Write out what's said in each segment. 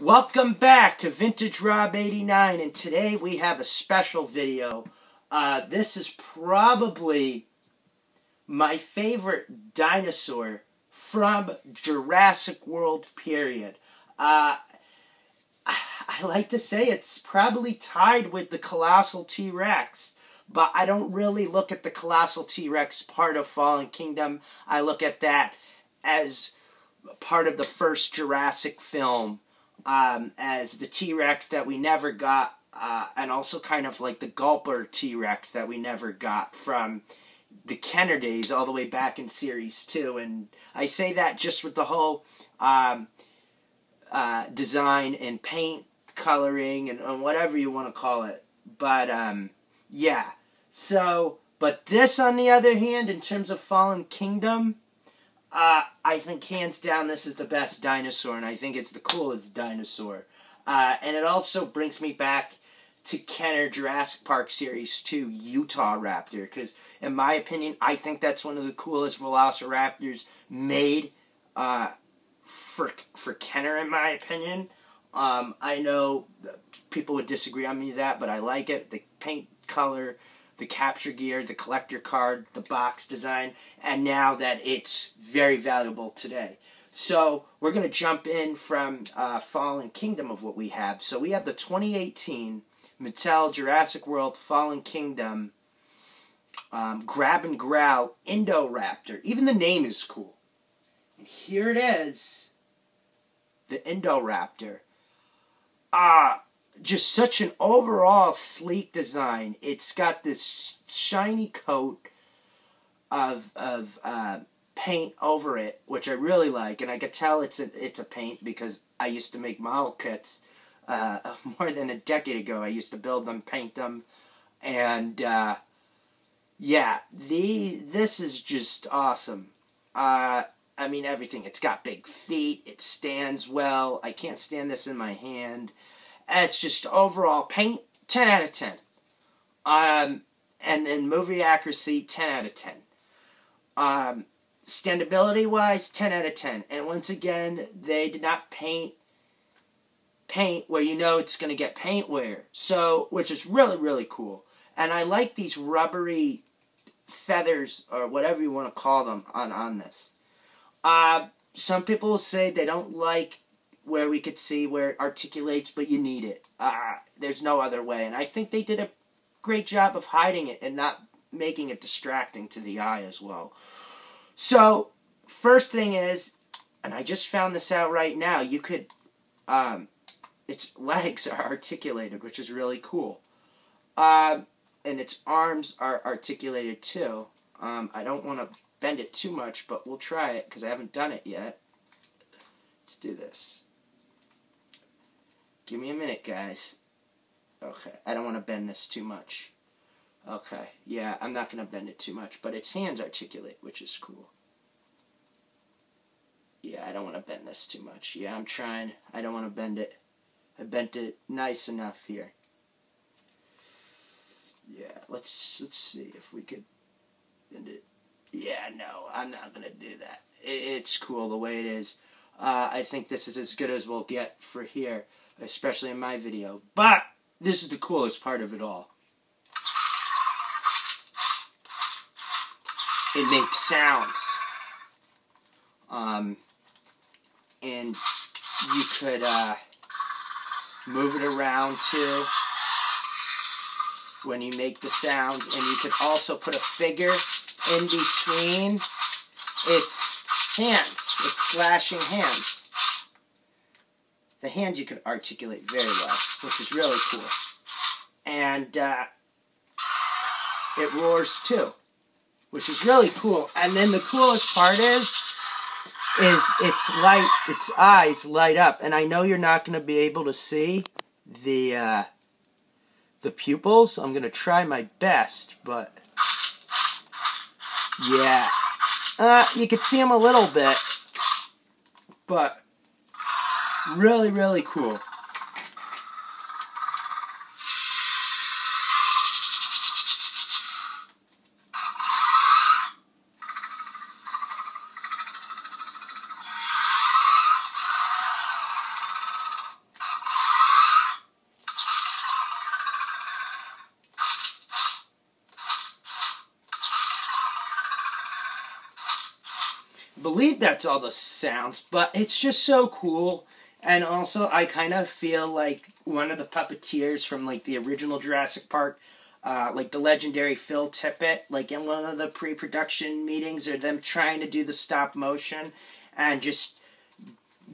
Welcome back to Vintage Rob 89, and today we have a special video. This is probably my favorite dinosaur from Jurassic World period. I like to say it's probably tied with the Colossal T-Rex, but I don't really look at the Colossal T-Rex part of Fallen Kingdom. I look at that as part of the first Jurassic film. As the T-Rex that we never got, and also kind of like the Gulper T-Rex that we never got from the Kenner days all the way back in Series 2. And I say that just with the whole design and paint coloring and whatever you want to call it. But, yeah. So, but this on the other hand, in terms of Fallen Kingdom, I think hands down this is the best dinosaur, and I think it's the coolest dinosaur. And it also brings me back to Kenner Jurassic Park Series 2 Utahraptor, because in my opinion, I think that's one of the coolest velociraptors made for Kenner, in my opinion. I know people would disagree on me that, but I like it. The paint color, the capture gear, the collector card, the box design, and now that it's very valuable today. So we're going to jump in from Fallen Kingdom of what we have. So we have the 2018 Mattel Jurassic World Fallen Kingdom Grab and Growl Indoraptor. Even the name is cool. And here it is, the Indoraptor. Just such an overall sleek design. It's got this shiny coat of paint over it, which I really like, and I could tell it's a paint because I used to make model kits more than a decade ago. I used to build them, paint them, and yeah, this is just awesome. I mean everything. It's got big feet. It stands well. I can't stand this in my hand. It's just overall paint, 10 out of 10. And then movie accuracy, 10 out of 10. Standability-wise, 10 out of 10. And once again, they did not paint where you know it's going to get paint wear. So, which is really, really cool. And I like these rubbery feathers, or whatever you want to call them, on this. Some people will say they don't like where we could see where it articulates, but you need it. There's no other way. And I think they did a great job of hiding it and not making it distracting to the eye as well. So, first thing is, and I just found this out right now, you could, its legs are articulated, which is really cool. And its arms are articulated too. I don't want to bend it too much, but we'll try it because I haven't done it yet. Let's do this. Give me a minute, guys. Okay, I don't want to bend this too much. Okay, yeah, I'm not going to bend it too much, but its hands articulate, which is cool. Yeah, I don't want to bend this too much. Yeah, I'm trying. I don't want to bend it. I bent it nice enough here. Yeah, let's see if we could bend it. Yeah, no, I'm not going to do that. It's cool the way it is. I think this is as good as we'll get for here, especially in my video. But this is the coolest part of it all. It makes sounds. And you could move it around too when you make the sounds. And you could also put a figure in between its hands. It's slashing hands. The hands you can articulate very well, which is really cool. And it roars too, which is really cool. And then the coolest part is its eyes light up. And I know you're not going to be able to see the pupils. I'm going to try my best, but yeah. You can see them a little bit, but really, really cool. believe that's all the sounds, but it's just so cool. And also, I kind of feel like one of the puppeteers from, like, the original Jurassic Park, like the legendary Phil Tippett, like in one of the pre-production meetings, or them trying to do the stop motion and just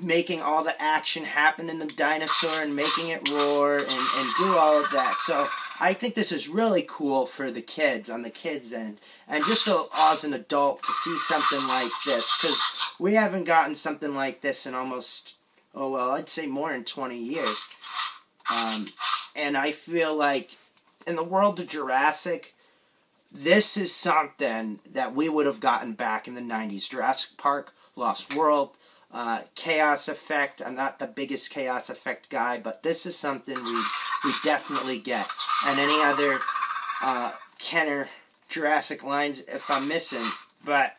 making all the action happen in the dinosaur and making it roar and do all of that. So I think this is really cool for the kids, on the kids' end. And just as an adult to see something like this, because we haven't gotten something like this in almost, oh well, I'd say more than 20 years. And I feel like in the world of Jurassic, this is something that we would have gotten back in the 90s. Jurassic Park, Lost World, Chaos Effect. I'm not the biggest Chaos Effect guy, but this is something we definitely get. And any other Kenner Jurassic lines if I'm missing. But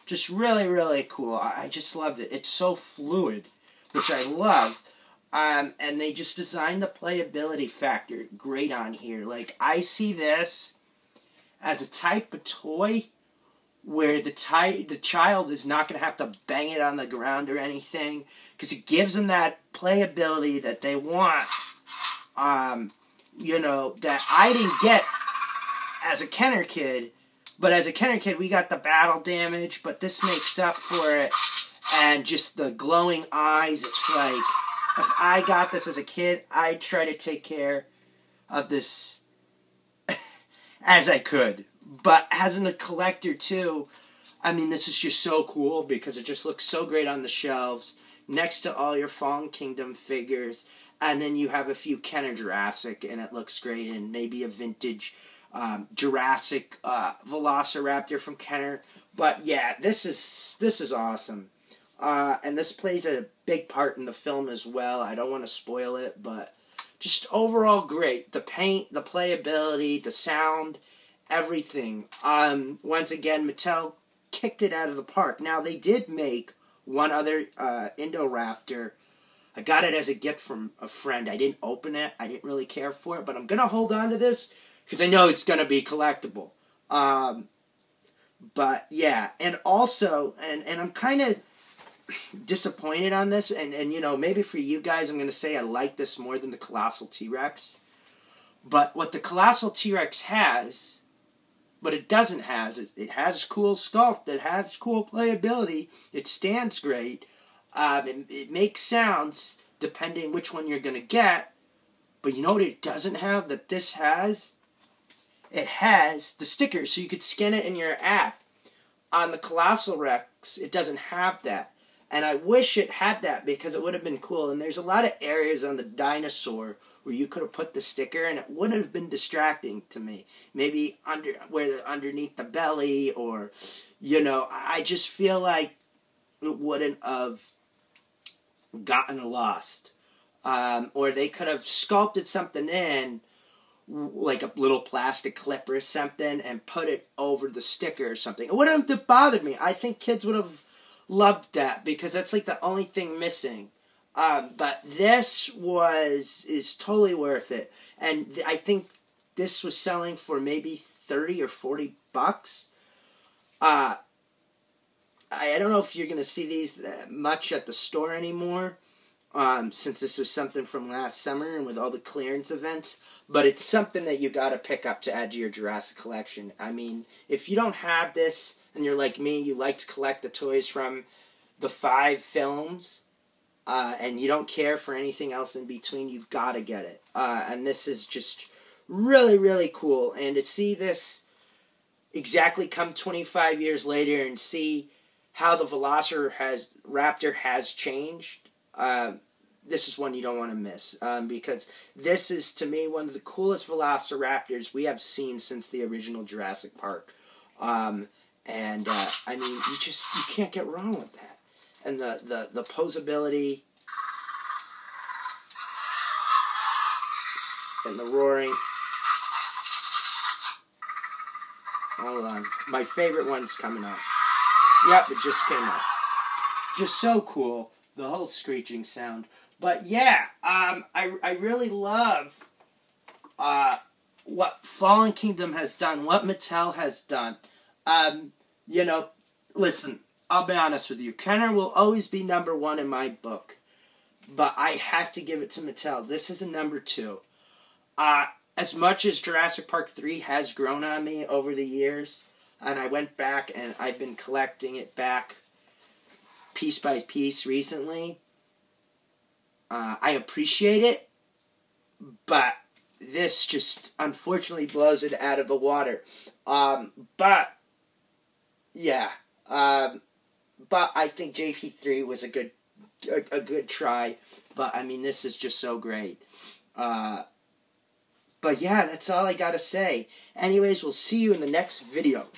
just really, really cool. I just loved it. It's so fluid, which I love. And they just designed the playability factor great on here. Like, I see this as a type of toy where the child is not going to have to bang it on the ground or anything, because it gives them that playability that they want, you know, that I didn't get as a Kenner kid. But as a Kenner kid, we got the battle damage, but this makes up for it. And just the glowing eyes, it's like, if I got this as a kid, I'd try to take care of this as I could. But as a collector, too, I mean, this is just so cool because it just looks so great on the shelves next to all your Fallen Kingdom figures. And then you have a few Kenner Jurassic, and it looks great, and maybe a vintage Jurassic Velociraptor from Kenner. But yeah, this is awesome. And this plays a big part in the film as well. I don't want to spoil it, but just overall great. The paint, the playability, the sound, everything. Once again, Mattel kicked it out of the park. Now, they did make one other Indoraptor. I got it as a gift from a friend. I didn't open it. I didn't really care for it, but I'm going to hold on to this because I know it's going to be collectible. But yeah, and also, and I'm kind of disappointed on this, and you know, maybe for you guys I'm going to say I like this more than the Colossal T-Rex. But what the Colossal T-Rex has, but it doesn't have, it has cool sculpt, it has cool playability, it stands great, it makes sounds depending which one you're going to get. But you know what it doesn't have that this has? It has the stickers, so you could scan it in your app. On the Colossal Rex, it doesn't have that. And I wish it had that because it would have been cool. And there's a lot of areas on the dinosaur where you could have put the sticker and it wouldn't have been distracting to me. Maybe underneath the belly, or, you know, I just feel like it wouldn't have gotten lost. Or they could have sculpted something in, like a little plastic clip or something, and put it over the sticker or something. It wouldn't have bothered me. I think kids would have loved that because that's like the only thing missing. But this is totally worth it. And I think this was selling for maybe 30 or 40 bucks. I don't know if you're going to see these much at the store anymore, since this was something from last summer and with all the clearance events. But it's something that you got to pick up to add to your Jurassic collection. I mean, if you don't have this, and you're like me, you like to collect the toys from the 5 films, and you don't care for anything else in between, you've got to get it. And this is just really, really cool. And to see this exactly come 25 years later and see how the Raptor has changed, this is one you don't want to miss. Because this is, to me, one of the coolest Velociraptors we have seen since the original Jurassic Park. And, I mean, you can't get wrong with that. And the posability and the roaring. Hold on. My favorite one's coming up. Yep, it just came up. Just so cool. The whole screeching sound. But yeah, I really love what Fallen Kingdom has done, what Mattel has done. You know, listen, I'll be honest with you. Kenner will always be number 1 in my book. But I have to give it to Mattel. This is a number 2. As much as Jurassic Park 3 has grown on me over the years, and I went back and I've been collecting it back piece by piece recently, I appreciate it, but this just unfortunately blows it out of the water. But I think JP3 was a good try. But I mean, this is just so great. But yeah, that's all I gotta say. Anyways, we'll see you in the next video.